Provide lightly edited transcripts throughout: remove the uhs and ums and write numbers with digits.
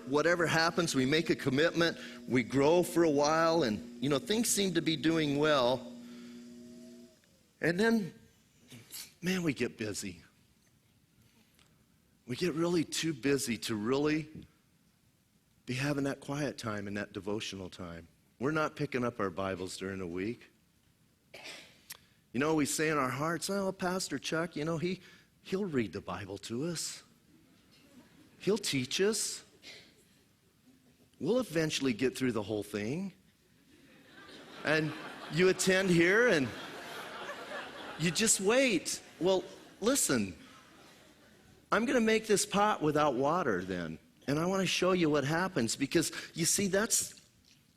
whatever happens, we make a commitment, we grow for a while, and, things seem to be doing well. And then, man, we get busy. We get really too busy to really be having that quiet time and that devotional time. We're not picking up our Bibles during the week. We say in our hearts, oh, Pastor Chuck, he'll read the Bible to us. He'll teach us. We'll eventually get through the whole thing. And you attend here and you just wait. Well, listen, I'm going to make this pot without water then. And I want to show you what happens, because you see, that's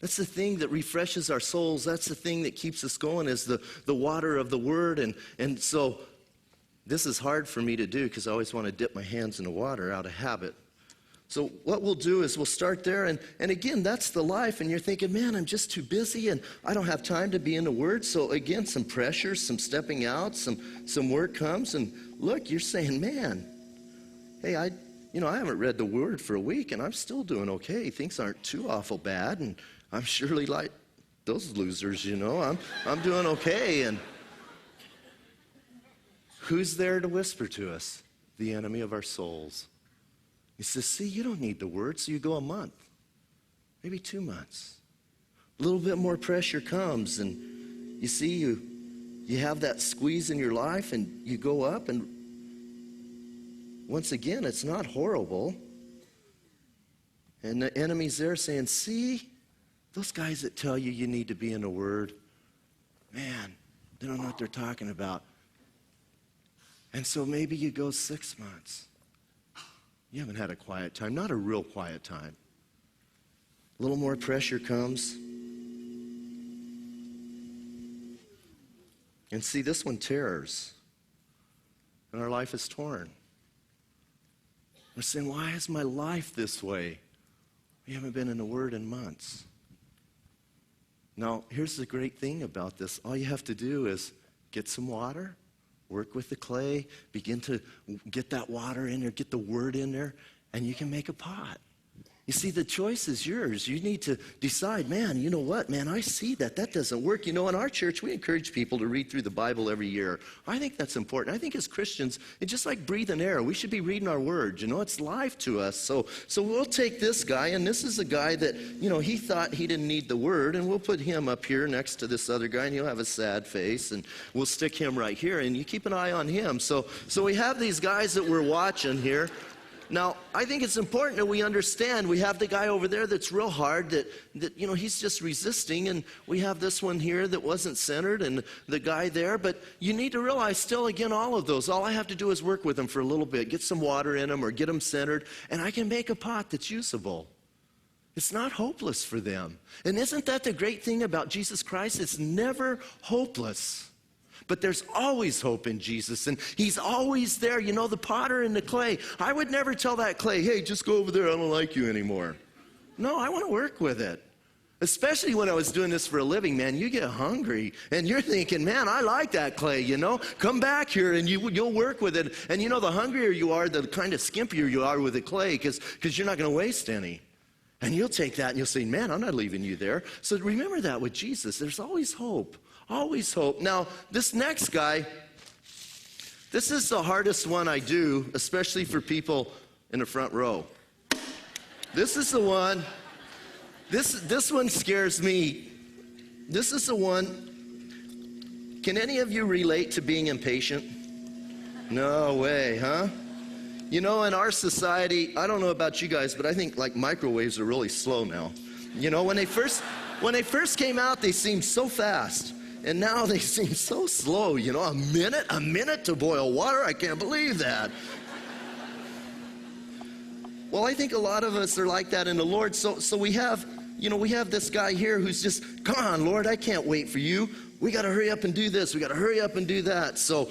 the thing that refreshes our souls. That's the thing that keeps us going, is the water of the Word. And so this is hard for me to do because I always want to dip my hands in the water out of habit. So what we'll do is we'll start there. And again, that's the life. And you're thinking, man, I'm just too busy and I don't have time to be in the Word. So again, some pressure, some stepping out, some work comes. And look, you're saying, man, hey, I haven't read the Word for a week and I'm still doing okay. Things aren't too awful bad. And I'm surely like those losers, I'm doing okay. And who's there to whisper to us? The enemy of our souls. He says, see, you don't need the Word, so you go a month, maybe 2 months. A little bit more pressure comes, and you see, you have that squeeze in your life, and you go up, and once again, it's not horrible. And the enemy's there saying, see, those guys that tell you need to be in the Word, man, they don't know what they're talking about. And so maybe you go 6 months. You haven't had a quiet time, not a real quiet time. A little more pressure comes. And see, this one tears. And our life is torn. We're saying, why is my life this way? We haven't been in the Word in months. Now, here's the great thing about this. All you have to do is get some water, work with the clay, begin to get that water in there, get the Word in there, and you can make a pot. You see, the choice is yours. You need to decide, man, you know what, man, I see that doesn't work. In our church, we encourage people to read through the Bible every year. I think that's important. I think as Christians, it's just like breathing air. We should be reading our Word. It's life to us. So we'll take this guy, and this is a guy that, he thought he didn't need the Word, and we'll put him up here next to this other guy, and he'll have a sad face, and we'll stick him right here, and you keep an eye on him. So we have these guys that we're watching here. Now, I think it's important that we understand we have the guy over there that's real hard, that he's just resisting, and we have this one here that wasn't centered, and the guy there. But you need to realize still, again, all of those, all I have to do is work with them for a little bit, get some water in them or get them centered, and I can make a pot that's usable. It's not hopeless for them. And isn't that the great thing about Jesus Christ? It's never hopeless. But there's always hope in Jesus, and he's always there. The potter and the clay. I would never tell that clay, hey, just go over there, I don't like you anymore. No, I want to work with it. Especially when I was doing this for a living, man, you get hungry, and you're thinking, man, I like that clay, Come back here, and you'll work with it. And the hungrier you are, the kind of skimpier you are with the clay, because you're not going to waste any. And you'll take that, and you'll say, man, I'm not leaving you there. So remember that with Jesus. There's always hope. Always hope. Now, this next guy, this is the hardest one I do, especially for people in the front row. This is the one, this one scares me. This is the one, can any of you relate to being impatient? No way, huh? In our society, I don't know about you guys, but I think like microwaves are really slow now. When they first came out, they seemed so fast. And now they seem so slow, a minute to boil water. I can't believe that. Well, I think a lot of us are like that in the Lord. So we have this guy here who's just, come on, Lord, I can't wait for you. We got to hurry up and do this. We got to hurry up and do that. So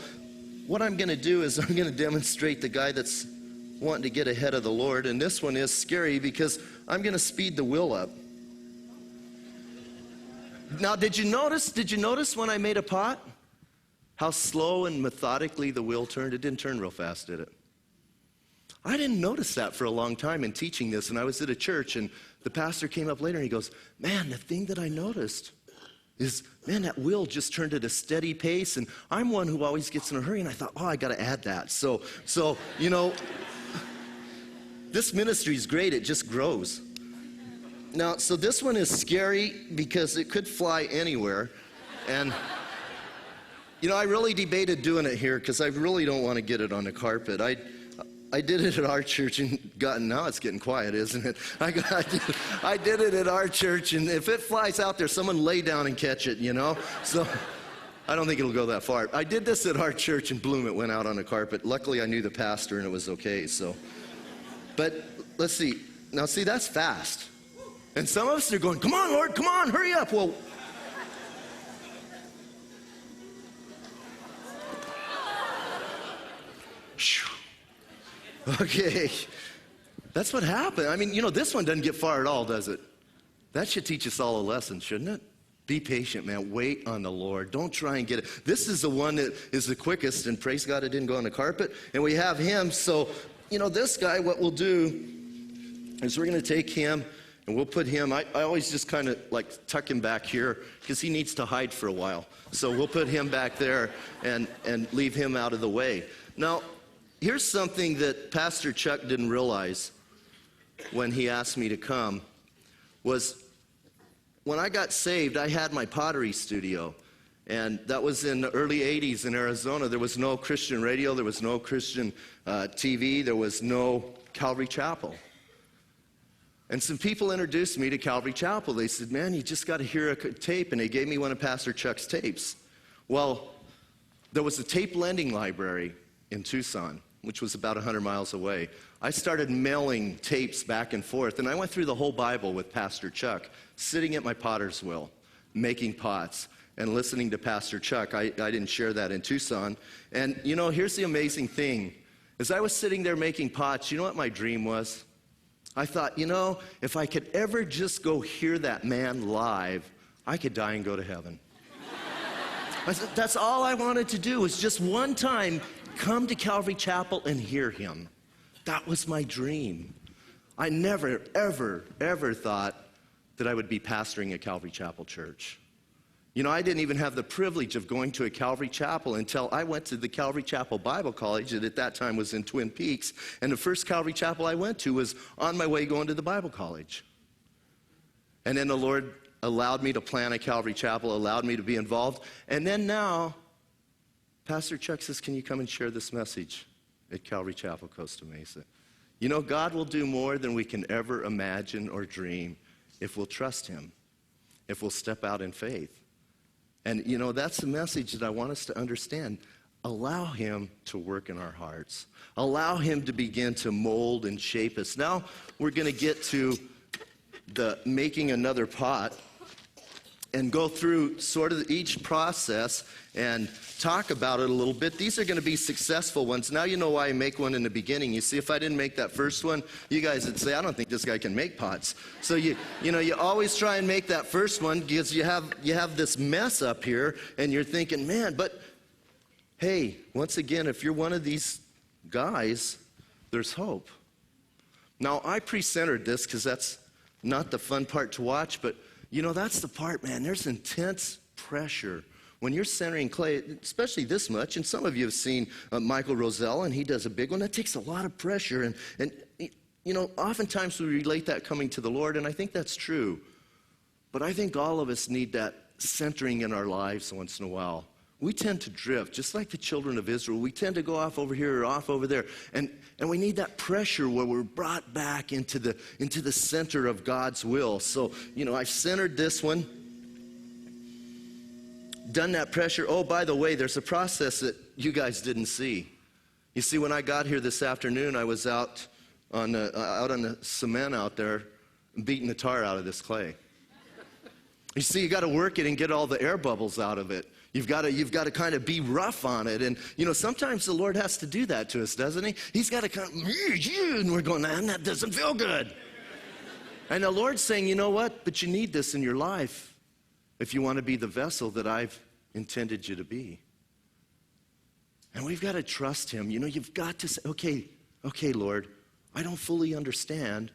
what I'm going to do is I'm going to demonstrate the guy that's wanting to get ahead of the Lord. And this one is scary because I'm going to speed the wheel up. Now, did you notice when I made a pot, how slow and methodically the wheel turned? It didn't turn real fast, did it? I didn't notice that for a long time in teaching this, and I was at a church, and the pastor came up later, and he goes, man, the thing that I noticed is, man, that wheel just turned at a steady pace, and I'm one who always gets in a hurry, and I thought, oh, I got to add that. So this ministry is great. It just grows. Now, so this one is scary because it could fly anywhere, and I really debated doing it here because I really don't want to get it on the carpet. I did it at our church and now it's getting quiet, isn't it? I did it at our church, and if it flies out there, someone lay down and catch it, So I don't think it'll go that far. I did this at our church, and boom, it went out on the carpet. Luckily, I knew the pastor, and it was okay. But let's see. Now, see, that's fast. And some of us are going, come on, Lord, come on, hurry up. Well, okay, that's what happened. I mean, this one doesn't get far at all, does it? That should teach us all a lesson, shouldn't it? Be patient, man. Wait on the Lord. Don't try and get it. This is the one that is the quickest, and praise God it didn't go on the carpet. And we have him. So, this guy, what we'll do is we're going to take him, and we'll put him, I always just kind of like tuck him back here because he needs to hide for a while. So we'll put him back there and leave him out of the way. Now, here's something that Pastor Chuck didn't realize when he asked me to come was when I got saved, I had my pottery studio. And that was in the early 80s in Arizona. There was no Christian radio. There was no Christian TV. There was no Calvary Chapel. And some people introduced me to Calvary Chapel. They said, man, you just got to hear a tape. And they gave me one of Pastor Chuck's tapes. Well, there was a tape lending library in Tucson, which was about 100 miles away. I started mailing tapes back and forth. And I went through the whole Bible with Pastor Chuck, sitting at my potter's wheel, making pots, and listening to Pastor Chuck. I didn't share that in Tucson. And, here's the amazing thing. As I was sitting there making pots, you know what my dream was? I thought, if I could ever just go hear that man live, I could die and go to heaven. I said, that's all I wanted to do was just one time come to Calvary Chapel and hear him. That was my dream. I never, ever, ever thought that I would be pastoring a Calvary Chapel church. I didn't even have the privilege of going to a Calvary Chapel until I went to the Calvary Chapel Bible College that at that time was in Twin Peaks. And the first Calvary Chapel I went to was on my way going to the Bible College. And then the Lord allowed me to plant a Calvary Chapel, allowed me to be involved. And then now, Pastor Chuck says, can you come and share this message at Calvary Chapel, Costa Mesa? God will do more than we can ever imagine or dream if we'll trust him, if we'll step out in faith. And, that's the message that I want us to understand. Allow him to work in our hearts. Allow him to begin to mold and shape us. Now we're going to get to the making another pot and go through sort of each process and talk about it a little bit. These are going to be successful ones. Now you know why I make one in the beginning. You see, if I didn't make that first one, you guys would say, I don't think this guy can make pots. So you always try and make that first one because you have this mess up here and you're thinking, man, but hey, once again, if you're one of these guys, there's hope. Now, I pre-centered this because that's not the fun part to watch, but that's the part, man. There's intense pressure when you're centering clay, especially this much. And some of you have seen Michael Roselle, and he does a big one. That takes a lot of pressure. And oftentimes we relate that coming to the Lord, and I think that's true. But I think all of us need that centering in our lives once in a while. We tend to drift, just like the children of Israel. We tend to go off over here or off over there. And we need that pressure where we're brought back into the center of God's will. So, I've centered this one, done that pressure. Oh, by the way, there's a process that you guys didn't see. You see, when I got here this afternoon, I was out on the cement out there beating the tar out of this clay. You see, you got to work it and get all the air bubbles out of it. You've got to kind of be rough on it. And, sometimes the Lord has to do that to us, doesn't he? He's got to kind of, and we're going, man, that doesn't feel good. And the Lord's saying, you know what? But you need this in your life if you want to be the vessel that I've intended you to be. And we've got to trust him. You've got to say, okay, Okay, Lord, I don't fully understand